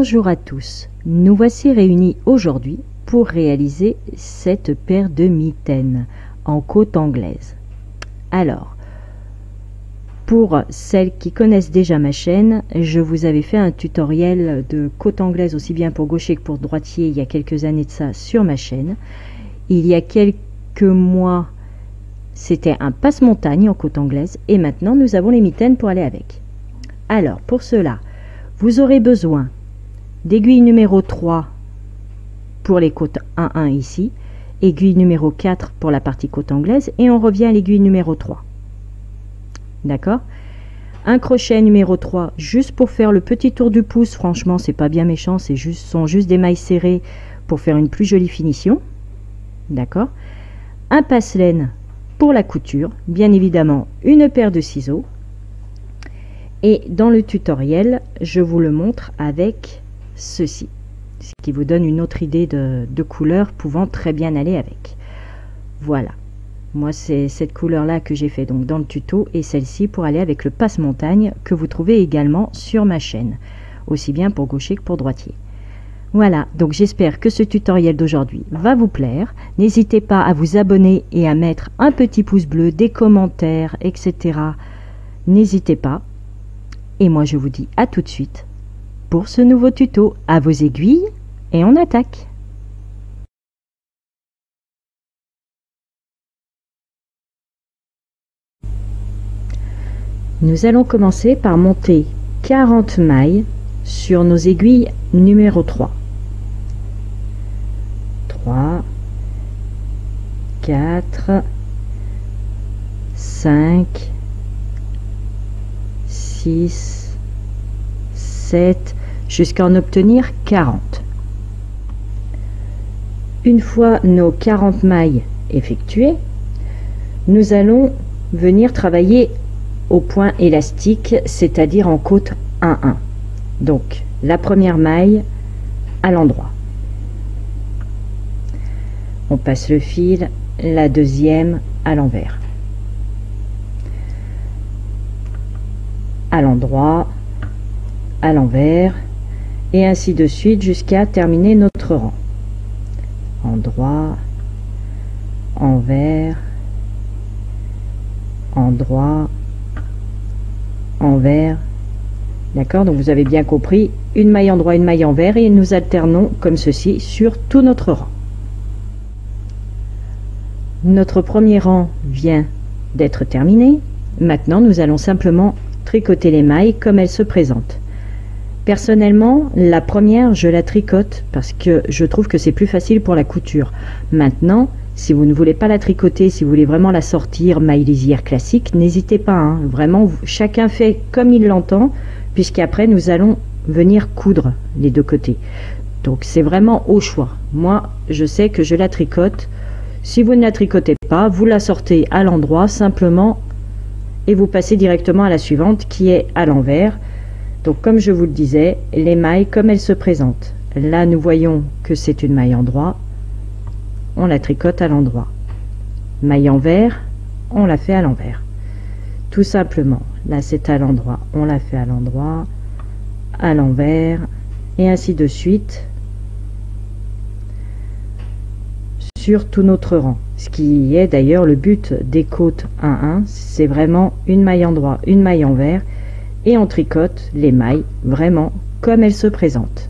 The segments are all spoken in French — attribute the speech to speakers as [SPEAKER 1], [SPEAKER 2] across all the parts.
[SPEAKER 1] Bonjour à tous, nous voici réunis aujourd'hui pour réaliser cette paire de mitaines en côte anglaise. Alors, pour celles qui connaissent déjà ma chaîne, je vous avais fait un tutoriel de côte anglaise aussi bien pour gaucher que pour droitier il y a quelques années de ça sur ma chaîne. Il y a quelques mois, c'était un passe-montagne en côte anglaise et maintenant nous avons les mitaines pour aller avec. Alors, pour cela, vous aurez besoin d'aiguille numéro 3 pour les côtes 1-1 ici, aiguille numéro 4 pour la partie côte anglaise et on revient à l'aiguille numéro 3. D'accord? Un crochet numéro 3 juste pour faire le petit tour du pouce, franchement c'est pas bien méchant, c'est juste, sont juste des mailles serrées pour faire une plus jolie finition. D'accord? Un passe-laine pour la couture, bien évidemment une paire de ciseaux. Et dans le tutoriel, je vous le montre avec ceci, ce qui vous donne une autre idée de couleur pouvant très bien aller avec. Voilà, moi c'est cette couleur là que j'ai fait donc dans le tuto et celle-ci pour aller avec le passe-montagne que vous trouvez également sur ma chaîne, aussi bien pour gaucher que pour droitier. Voilà, donc j'espère que ce tutoriel d'aujourd'hui va vous plaire. N'hésitez pas à vous abonner et à mettre un petit pouce bleu, des commentaires, etc. N'hésitez pas. Et moi je vous dis à tout de suite pour ce nouveau tuto. À vos aiguilles et on attaque. Nous allons commencer par monter 40 mailles sur nos aiguilles numéro 3. 3, 4, 5, 6, 7, jusqu'à en obtenir 40. Une fois nos 40 mailles effectuées, nous allons venir travailler au point élastique, c'est-à-dire en côte 1-1. Donc, la première maille à l'endroit. On passe le fil, la deuxième à l'envers. À l'endroit, à l'envers, et ainsi de suite jusqu'à terminer notre rang. Endroit, envers, endroit, envers. D'accord, donc vous avez bien compris, une maille endroit, une maille envers, et nous alternons comme ceci sur tout notre rang. Notre premier rang vient d'être terminé. Maintenant, nous allons simplement tricoter les mailles comme elles se présentent. Personnellement, la première, je la tricote parce que je trouve que c'est plus facile pour la couture. Maintenant, si vous ne voulez pas la tricoter, si vous voulez vraiment la sortir maille lisière classique, n'hésitez pas, hein. Vraiment, chacun fait comme il l'entend, puisqu'après, nous allons venir coudre les deux côtés. Donc, c'est vraiment au choix. Moi, je sais que je la tricote. Si vous ne la tricotez pas, vous la sortez à l'endroit simplement et vous passez directement à la suivante qui est à l'envers. Donc comme je vous le disais, les mailles comme elles se présentent. Là nous voyons que c'est une maille endroit, on la tricote à l'endroit. Maille envers, on la fait à l'envers. Tout simplement, là c'est à l'endroit, on la fait à l'endroit, à l'envers, et ainsi de suite sur tout notre rang. Ce qui est d'ailleurs le but des côtes 1-1, c'est vraiment une maille endroit, une maille envers, et on tricote les mailles vraiment comme elles se présentent.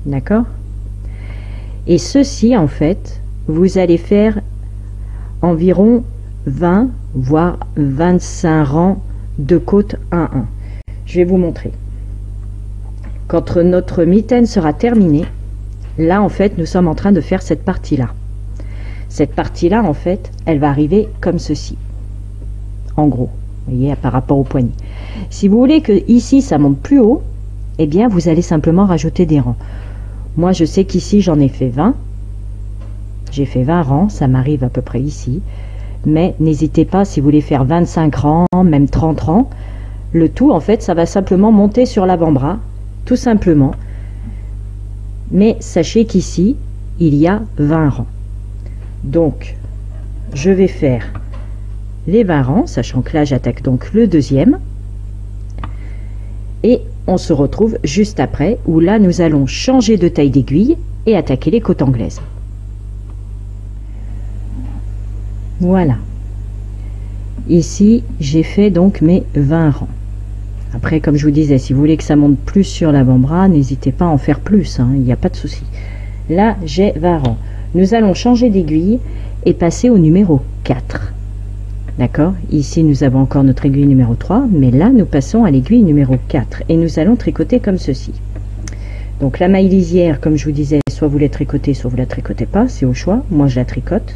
[SPEAKER 1] D'accord? Et ceci en fait, vous allez faire environ 20 voire 25 rangs de côte 1-1. Je vais vous montrer. Quand notre mitaine sera terminée, là en fait nous sommes en train de faire cette partie là. Cette partie là en fait elle va arriver comme ceci, en gros, vous voyez, par rapport au poignet. Si vous voulez que ici ça monte plus haut, eh bien vous allez simplement rajouter des rangs. Moi je sais qu'ici j'en ai fait 20, j'ai fait 20 rangs, ça m'arrive à peu près ici, mais n'hésitez pas, si vous voulez faire 25 rangs, même 30 rangs, le tout en fait ça va simplement monter sur l'avant-bras, tout simplement. Mais sachez qu'ici il y a 20 rangs. Donc je vais faire les 20 rangs, sachant que là j'attaque donc le deuxième. Et on se retrouve juste après, où là nous allons changer de taille d'aiguille et attaquer les côtes anglaises. Voilà. Ici, j'ai fait donc mes 20 rangs. Après, comme je vous disais, si vous voulez que ça monte plus sur l'avant-bras, n'hésitez pas à en faire plus, hein, il n'y a pas de souci. Là, j'ai 20 rangs. Nous allons changer d'aiguille et passer au numéro 4. D'accord? Ici, nous avons encore notre aiguille numéro 3, mais là, nous passons à l'aiguille numéro 4 et nous allons tricoter comme ceci. Donc, la maille lisière, comme je vous disais, soit vous la tricotez, soit vous la tricotez pas, c'est au choix. Moi, je la tricote.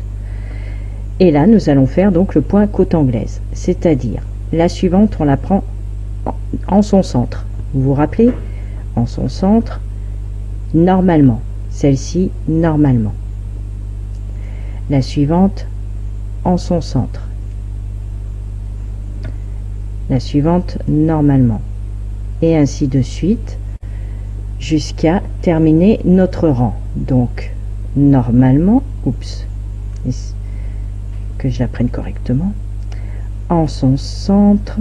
[SPEAKER 1] Et là, nous allons faire donc le point côte anglaise, c'est-à-dire la suivante, on la prend en son centre. Vous vous rappelez? En son centre, normalement. Celle-ci, normalement. La suivante, en son centre. La suivante, normalement. Et ainsi de suite, jusqu'à terminer notre rang. Donc, normalement, oups, que je la prenne correctement, en son centre,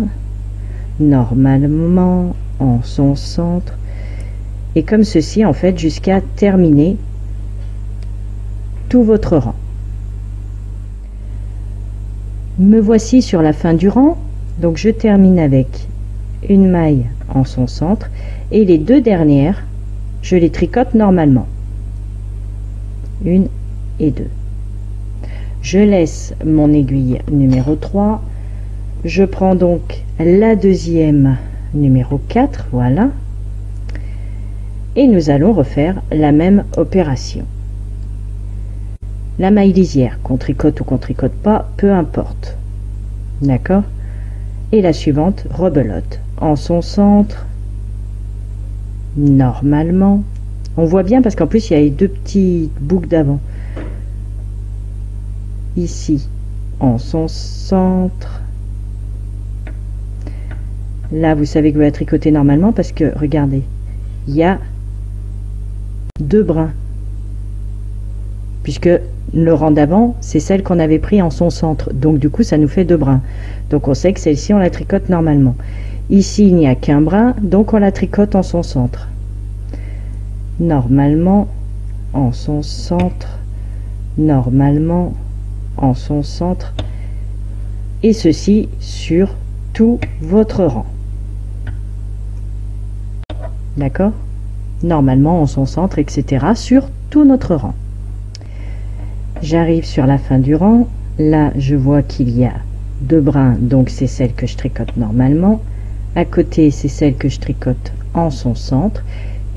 [SPEAKER 1] normalement, en son centre, et comme ceci en fait jusqu'à terminer tout votre rang. Me voici sur la fin du rang, donc je termine avec une maille en son centre et les deux dernières je les tricote normalement, une et deux. Je laisse mon aiguille numéro 3, je prends donc la deuxième numéro 4, voilà, et nous allons refaire la même opération. La maille lisière, qu'on tricote ou qu'on tricote pas, peu importe, d'accord, et la suivante, rebelote, en son centre, normalement, on voit bien parce qu'en plus il y a les deux petites boucles d'avant. Ici en son centre, là vous savez que vous la tricotez normalement parce que regardez, il y a deux brins puisque le rang d'avant c'est celle qu'on avait pris en son centre, donc du coup ça nous fait deux brins, donc on sait que celle-ci on la tricote normalement. Ici il n'y a qu'un brin, donc on la tricote en son centre, normalement, en son centre, normalement, en son centre, et ceci sur tout votre rang, d'accord, normalement en son centre, etc. sur tout notre rang. J'arrive sur la fin du rang, là je vois qu'il y a deux brins, donc c'est celle que je tricote normalement, à côté c'est celle que je tricote en son centre,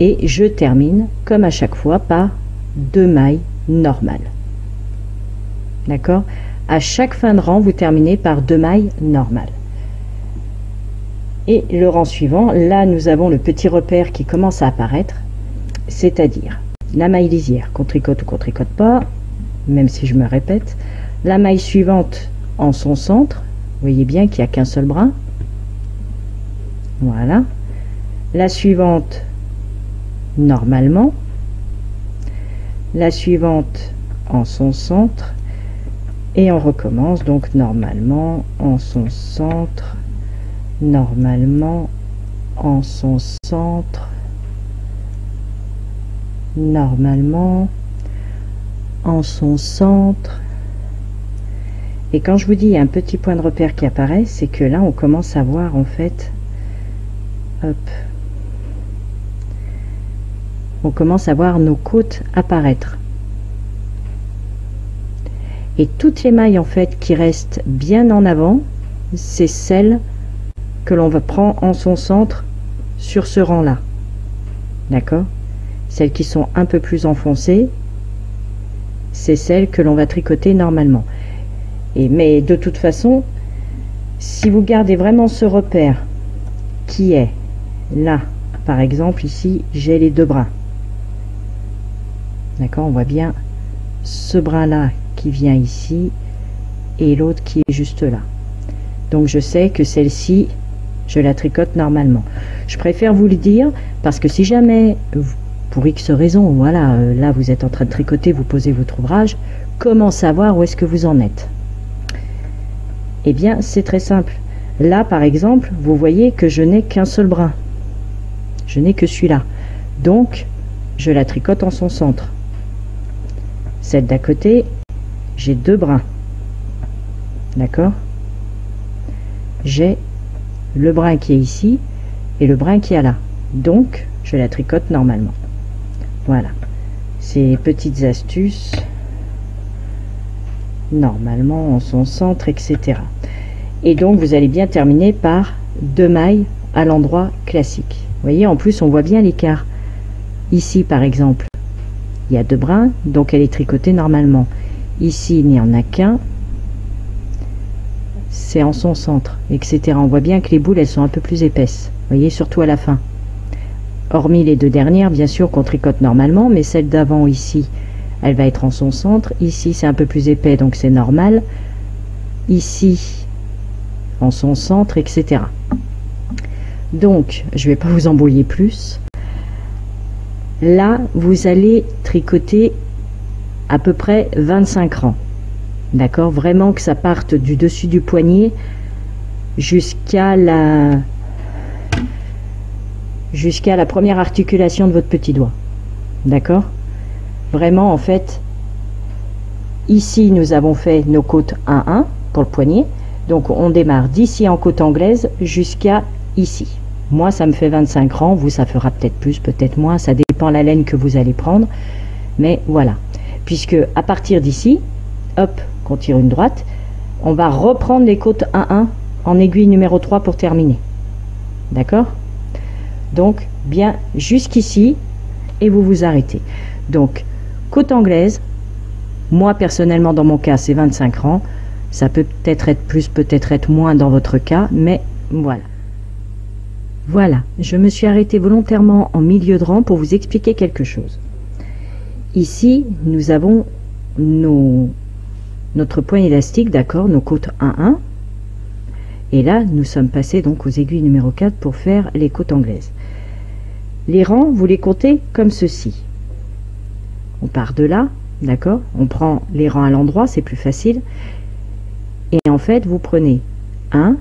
[SPEAKER 1] et je termine comme à chaque fois par deux mailles normales. D'accord? À chaque fin de rang, vous terminez par deux mailles normales. Et le rang suivant, là nous avons le petit repère qui commence à apparaître, c'est-à-dire la maille lisière qu'on tricote ou qu'on tricote pas, même si je me répète, la maille suivante en son centre, vous voyez bien qu'il n'y a qu'un seul brin, voilà, la suivante normalement, la suivante en son centre, et on recommence donc normalement en son centre, normalement en son centre, normalement en son centre. Et quand je vous dis il y a un petit point de repère qui apparaît, c'est que là on commence à voir en fait, hop, on commence à voir nos côtes apparaître. Et toutes les mailles en fait qui restent bien en avant, c'est celles que l'on va prendre en son centre sur ce rang là, d'accord, celles qui sont un peu plus enfoncées, c'est celles que l'on va tricoter normalement. Mais de toute façon, si vous gardez vraiment ce repère qui est là, par exemple ici j'ai les deux brins, d'accord, on voit bien ce brin là qui vient ici et l'autre qui est juste là, donc je sais que celle-ci je la tricote normalement. Je préfère vous le dire parce que si jamais pour X raison, voilà, là vous êtes en train de tricoter, vous posez votre ouvrage, comment savoir où est-ce que vous en êtes? Eh bien, c'est très simple. Là, par exemple, vous voyez que je n'ai qu'un seul brin. Je n'ai que celui-là. Donc, je la tricote en son centre. Celle d'à côté, j'ai 2 brins. D'accord? J'ai le brin qui est ici et le brin qui est là. Donc, je la tricote normalement. Voilà. Ces petites astuces, normalement en son centre, etc. Et donc, vous allez bien terminer par 2 mailles à l'endroit classique. Vous voyez, en plus, on voit bien l'écart. Ici, par exemple, il y a 2 brins, donc elle est tricotée normalement. Ici, il n'y en a qu'un. C'est en son centre, etc. On voit bien que les boules, elles sont un peu plus épaisses. Vous voyez, surtout à la fin. Hormis les 2 dernières, bien sûr, qu'on tricote normalement, mais celle d'avant, ici, elle va être en son centre. Ici, c'est un peu plus épais, donc c'est normal. Ici, en son centre, etc. Donc, je ne vais pas vous embrouiller plus. Là, vous allez tricoter à peu près 25 rangs. D'accord? Vraiment que ça parte du dessus du poignet jusqu'à la première articulation de votre petit doigt. D'accord? Vraiment, en fait, ici, nous avons fait nos côtes 1-1 pour le poignet. Donc, on démarre d'ici en côte anglaise jusqu'à ici. Moi, ça me fait 25 rangs. Vous, ça fera peut-être plus, peut-être moins. Ça dépend la laine que vous allez prendre. Mais voilà. Puisque à partir d'ici, hop, qu'on tire une droite, on va reprendre les côtes 1-1 en aiguille numéro 3 pour terminer. D'accord? Donc, bien jusqu'ici, et vous vous arrêtez. Donc, côte anglaise, moi personnellement dans mon cas, c'est 25 rangs. Ça peut peut-être être plus, peut-être être moins dans votre cas, mais voilà. Voilà, je me suis arrêtée volontairement en milieu de rang pour vous expliquer quelque chose. Ici, nous avons notre point élastique, d'accord, nos côtes 1-1. Et là, nous sommes passés donc aux aiguilles numéro 4 pour faire les côtes anglaises. Les rangs, vous les comptez comme ceci. On part de là, d'accord, on prend les rangs à l'endroit, c'est plus facile. Et en fait, vous prenez 1,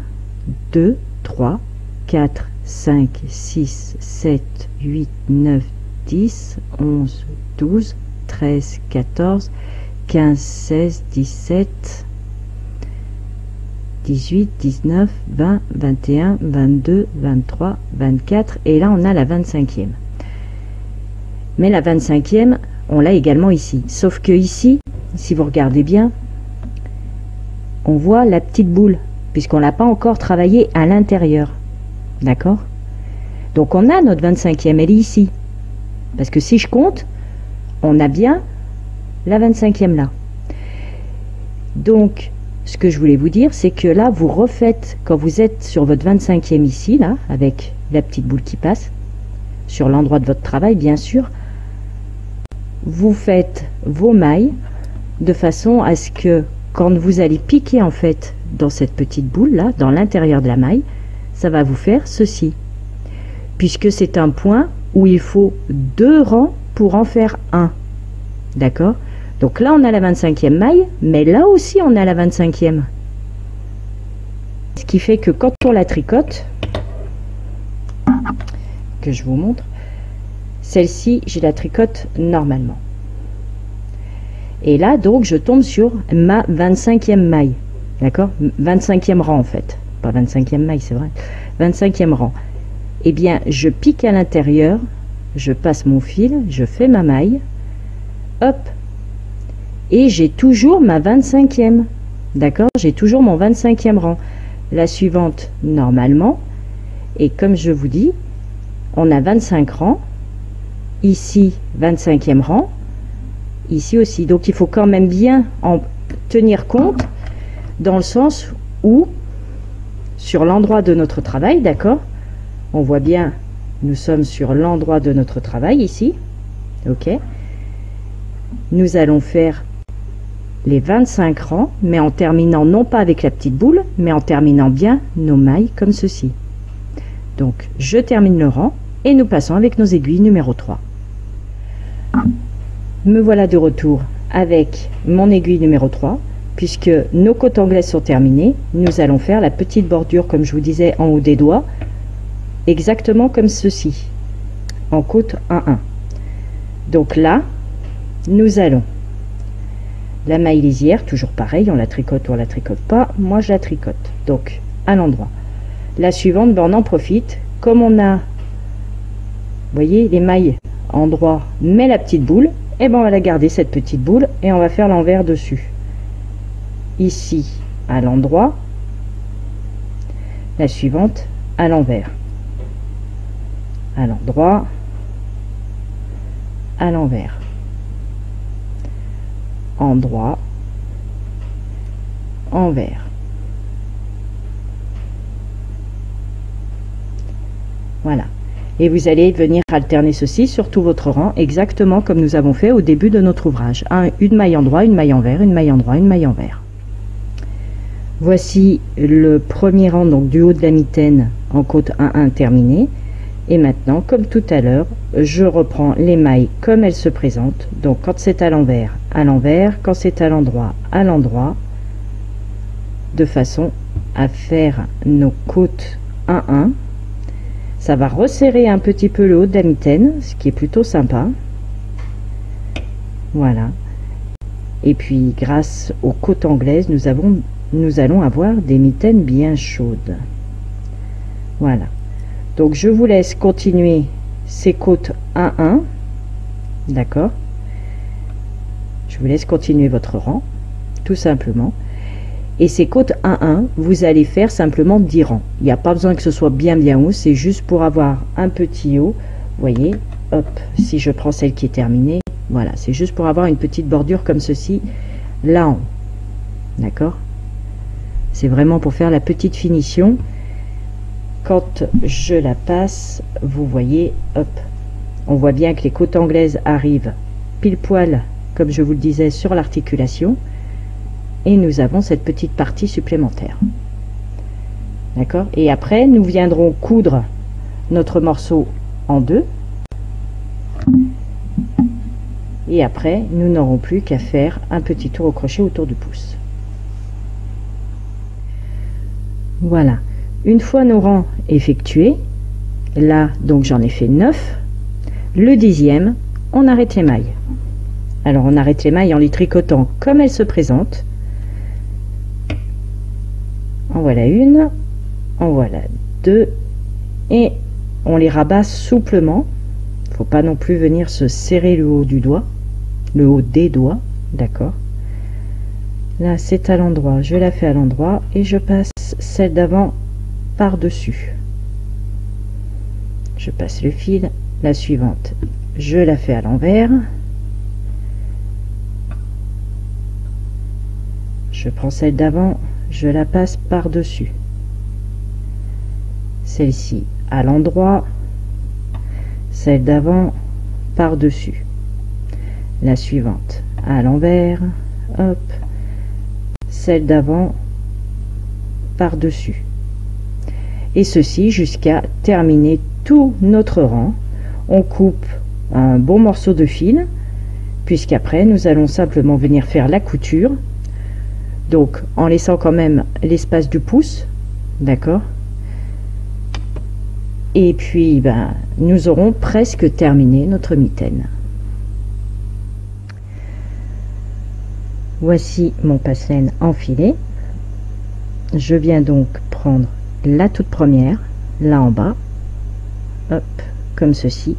[SPEAKER 1] 2, 3, 4, 5, 6, 7, 8, 9, 10, 11, 12, 13, 14, 15, 16, 17, 18, 19, 20, 21, 22, 23, 24. Et là, on a la 25e. Mais la 25e, on l'a également ici. Sauf que ici, si vous regardez bien, on voit la petite boule, puisqu'on ne l'a pas encore travaillé à l'intérieur. D'accord? Donc on a notre 25e, elle est ici. Parce que si je compte, on a bien la 25e là. Donc, ce que je voulais vous dire, c'est que là, vous refaites, quand vous êtes sur votre 25e ici, là, avec la petite boule qui passe, sur l'endroit de votre travail, bien sûr, vous faites vos mailles de façon à ce que quand vous allez piquer en fait dans cette petite boule là, dans l'intérieur de la maille, ça va vous faire ceci. Puisque c'est un point où il faut 2 rangs pour en faire un. D'accord? Donc là, on a la 25e maille, mais là aussi, on a la 25e. Ce qui fait que quand on la tricote, que je vous montre, celle-ci, je la tricote normalement. Et là, donc, je tombe sur ma 25e maille. D'accord? 25e rang, en fait. Pas 25e maille, c'est vrai. 25e rang. Eh bien, je pique à l'intérieur, je passe mon fil, je fais ma maille, hop, et j'ai toujours ma 25e. D'accord? J'ai toujours mon 25e rang. La suivante, normalement. Et comme je vous dis, on a 25 rangs. Ici, 25e rang. Ici aussi. Donc, il faut quand même bien en tenir compte dans le sens où, sur l'endroit de notre travail, d'accord? On voit bien, nous sommes sur l'endroit de notre travail ici. Ok? Nous allons faire les 25 rangs, mais en terminant non pas avec la petite boule, mais en terminant bien nos mailles comme ceci. Donc, je termine le rang et nous passons avec nos aiguilles numéro 3. Me voilà de retour avec mon aiguille numéro 3. puisque nos côtes anglaises sont terminées, nous allons faire la petite bordure, comme je vous disais, en haut des doigts, exactement comme ceci, en côte 1-1. Donc là, nous allons la maille lisière, toujours pareil, on la tricote ou on la tricote pas. Moi, je la tricote, donc à l'endroit. La suivante, ben, on en profite, comme on a, vous voyez, les mailles en droit, mais la petite boule, et ben on va la garder cette petite boule et on va faire l'envers dessus. Ici à l'endroit, la suivante à l'envers, à l'endroit, à l'envers, endroit, envers. Voilà. Et vous allez venir alterner ceci sur tout votre rang, exactement comme nous avons fait au début de notre ouvrage. Une maille en droit, une maille envers, une maille en droit, une maille envers. Voici le premier rang, donc du haut de la mitaine en côte 1-1 terminé. Et maintenant, comme tout à l'heure, je reprends les mailles comme elles se présentent. Donc quand c'est à l'envers, quand c'est à l'endroit, de façon à faire nos côtes 1-1. Ça va resserrer un petit peu le haut de la mitaine, ce qui est plutôt sympa. Voilà. Et puis, grâce aux côtes anglaises, nous allons avoir des mitaines bien chaudes. Voilà. Donc, je vous laisse continuer ces côtes 1-1. D'accord? Je vous laisse continuer votre rang, tout simplement. Et ces côtes 1-1, vous allez faire simplement 10 rangs. Il n'y a pas besoin que ce soit bien haut, c'est juste pour avoir un petit haut. Vous voyez, hop, si je prends celle qui est terminée, voilà, c'est juste pour avoir une petite bordure comme ceci, là en haut. D'accord? C'est vraiment pour faire la petite finition. Quand je la passe, vous voyez, hop, on voit bien que les côtes anglaises arrivent pile poil, comme je vous le disais, sur l'articulation. Et nous avons cette petite partie supplémentaire. D'accord? Et après, nous viendrons coudre notre morceau en deux. Et après, nous n'aurons plus qu'à faire un petit tour au crochet autour du pouce. Voilà. Une fois nos rangs effectués, là, donc j'en ai fait 9. Le 10e, on arrête les mailles. Alors, on arrête les mailles en les tricotant comme elles se présentent. En voilà une, en voilà deux, et on les rabat souplement. Il ne faut pas non plus venir se serrer le haut du doigt, le haut des doigts, d'accord. Là c'est à l'endroit, je la fais à l'endroit et je passe celle d'avant par-dessus. Je passe le fil, la suivante, je la fais à l'envers. Je prends celle d'avant, je la passe par-dessus. Celle-ci à l'endroit, celle d'avant par-dessus. La suivante à l'envers, hop, celle d'avant par-dessus. Et ceci jusqu'à terminer tout notre rang. On coupe un bon morceau de fil, puisqu'après nous allons simplement venir faire la couture. Donc en laissant quand même l'espace du pouce, d'accord. Et puis ben, nous aurons presque terminé notre mitaine. Voici mon passe-laine enfilé. Je viens donc prendre la toute première, là en bas, hop, comme ceci.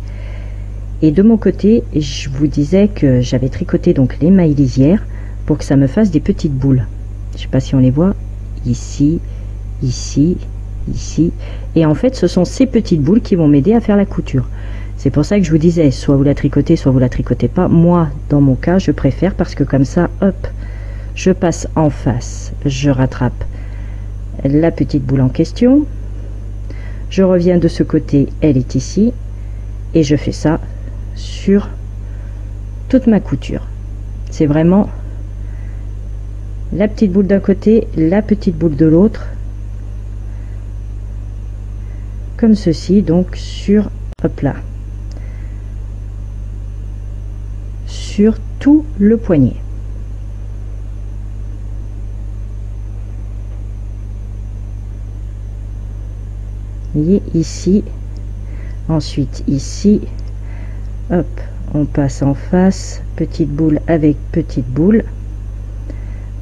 [SPEAKER 1] Et de mon côté, je vous disais que j'avais tricoté donc les mailles lisières pour que ça me fasse des petites boules. Je sais pas si on les voit, ici, ici, ici. Et en fait, ce sont ces petites boules qui vont m'aider à faire la couture. C'est pour ça que je vous disais, soit vous la tricotez, soit vous la tricotez pas. Moi, dans mon cas, je préfère parce que comme ça, hop, je passe en face, je rattrape la petite boule en question. Je reviens de ce côté, elle est ici. Et je fais ça sur toute ma couture. C'est vraiment la petite boule d'un côté, la petite boule de l'autre, comme ceci, donc sur, hop là, sur tout le poignet. Vous voyez ici, ensuite ici, hop, on passe en face, petite boule avec petite boule,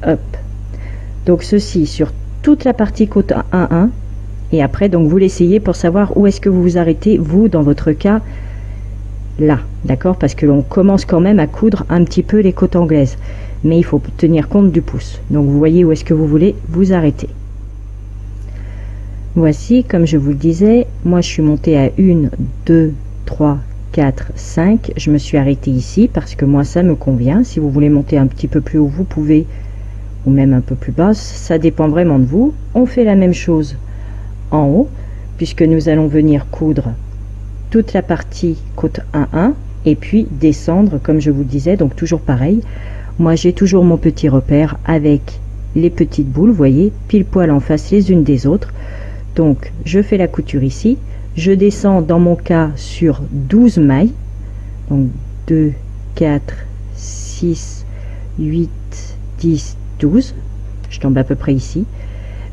[SPEAKER 1] hop. Donc ceci sur toute la partie côte 1-1, et après donc vous l'essayez pour savoir où est-ce que vous vous arrêtez, vous dans votre cas, là, d'accord, parce que l'on commence quand même à coudre un petit peu les côtes anglaises, mais il faut tenir compte du pouce. Donc vous voyez où est-ce que vous voulez vous arrêter. Voici, comme je vous le disais, moi je suis montée à 1, 2, 3, 4, 5. Je me suis arrêtée ici parce que moi ça me convient. Si vous voulez monter un petit peu plus haut, vous pouvez, ou même un peu plus bas, ça dépend vraiment de vous. On fait la même chose en haut, puisque nous allons venir coudre toute la partie côte 1-1 et puis descendre comme je vous le disais. Donc toujours pareil, moi j'ai toujours mon petit repère avec les petites boules, vous voyez, pile poil en face les unes des autres. Donc je fais la couture ici, je descends dans mon cas sur 12 mailles, donc 2, 4, 6, 8, 10, 12, je tombe à peu près ici.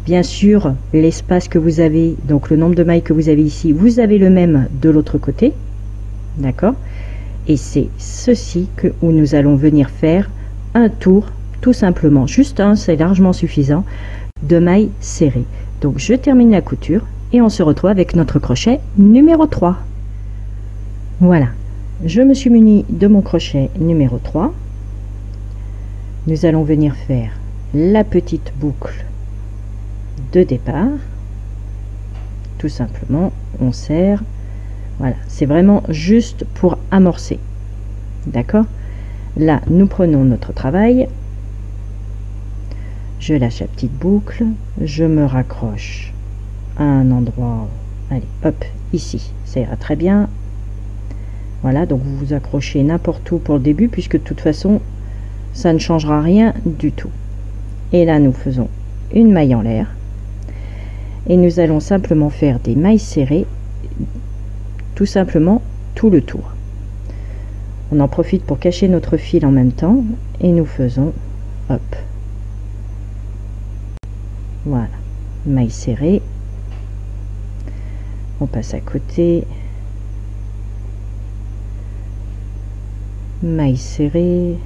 [SPEAKER 1] Bien sûr, l'espace que vous avez, donc le nombre de mailles que vous avez ici, vous avez le même de l'autre côté, d'accord? Et c'est ceci où nous allons venir faire un tour, tout simplement, juste un, c'est largement suffisant, de mailles serrées. Donc je termine la couture et on se retrouve avec notre crochet numéro 3. Voilà, je me suis munie de mon crochet numéro 3. Nous allons venir faire la petite boucle de départ, tout simplement, on serre, voilà, c'est vraiment juste pour amorcer, d'accord. Là nous prenons notre travail, je lâche la petite boucle, je me raccroche à un endroit, allez hop, ici, ça ira très bien. Voilà, donc vous vous accrochez n'importe où pour le début, puisque de toute façon ça ne changera rien du tout. Et là nous faisons une maille en l'air et nous allons simplement faire des mailles serrées, tout simplement tout le tour. On en profite pour cacher notre fil en même temps et nous faisons hop, voilà, maille serrée, on passe à côté, maille serrée,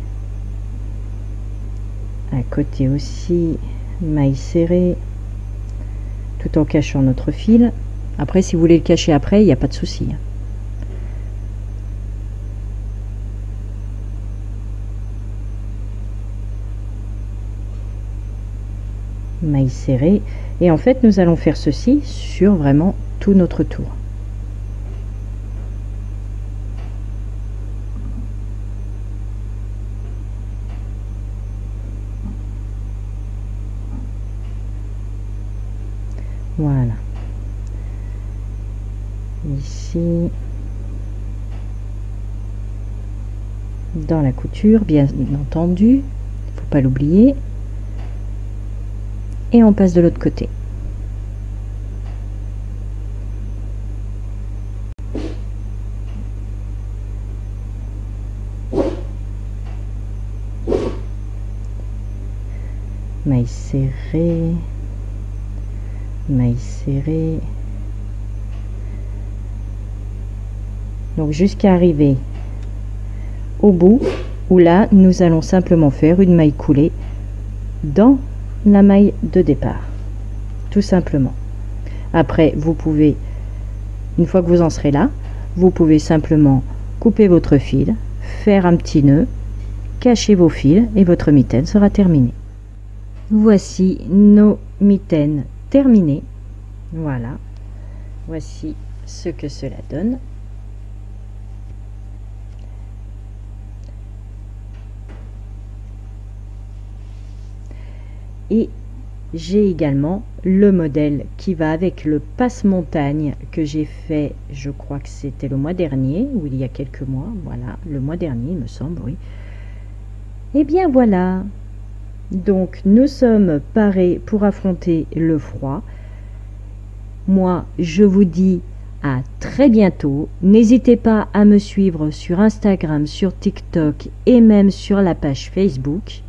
[SPEAKER 1] à côté aussi, maille serrée, tout en cachant notre fil. Après si vous voulez le cacher après, il n'y a pas de souci. Maille serrée, et en fait nous allons faire ceci sur vraiment tout notre tour. Voilà, ici dans la couture bien entendu, faut pas l'oublier, et on passe de l'autre côté. Maille serrée, maille serrée, donc jusqu'à arriver au bout où là nous allons simplement faire une maille coulée dans la maille de départ, tout simplement. Après vous pouvez, une fois que vous en serez là, vous pouvez simplement couper votre fil, faire un petit nœud, cacher vos fils et votre mitaine sera terminée. Voici nos mitaines terminées. Voilà, voici ce que cela donne. Et j'ai également le modèle qui va avec le passe-montagne que j'ai fait, je crois que c'était le mois dernier, ou il y a quelques mois, voilà, le mois dernier il me semble, oui. Et bien voilà, donc nous sommes parés pour affronter le froid. Moi je vous dis à très bientôt. N'hésitez pas à me suivre sur Instagram, sur TikTok et même sur la page Facebook.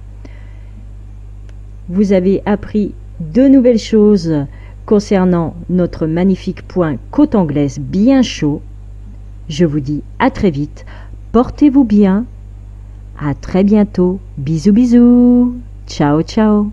[SPEAKER 1] Vous avez appris de nouvelles choses concernant notre magnifique point côte anglaise bien chaud. Je vous dis à très vite, portez-vous bien, à très bientôt, bisous bisous, ciao ciao.